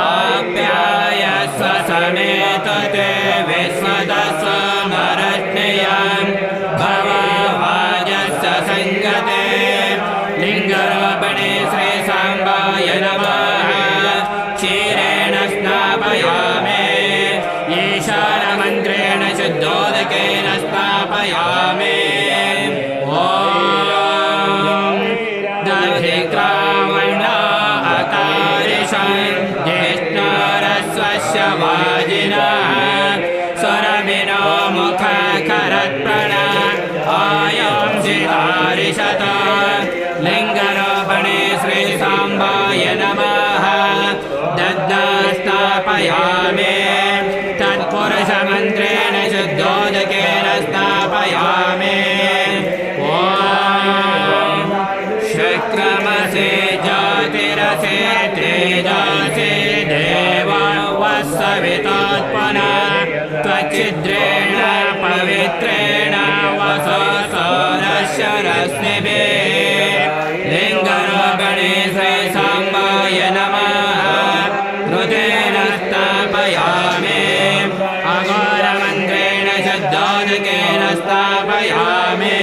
आप्यायस्व समेतते विश्वदस्वमरश्नियां भववाजस्य संगते लिङ्गरूपिणे श्री सांबाय नमः क्षीरेण स्नापयामि ईशानमन्त्रेण शुद्धोदकेन स्नापयामि स्वरमिनो मुखकरत्प्रण आयांसितारिषत लिङ्गरूपिणे श्री सांबाय नमः दद्मस्थापयामि तत्पुरुषमन्त्रेण शुद्धोदकेन स्थापयामि ॐ शुक्रमसे ज्योतिरसे तेजसे देववस्सवितोत्पन्ना त्वच्छिद्रेण पवित्रेण वसोरस्य रश्मिभिः लिङ्गरूपिणे श्री सांबाय नमः कृतेन स्थापयामि अघोरमन्त्रेण शुद्धोदकेन स्थापयामि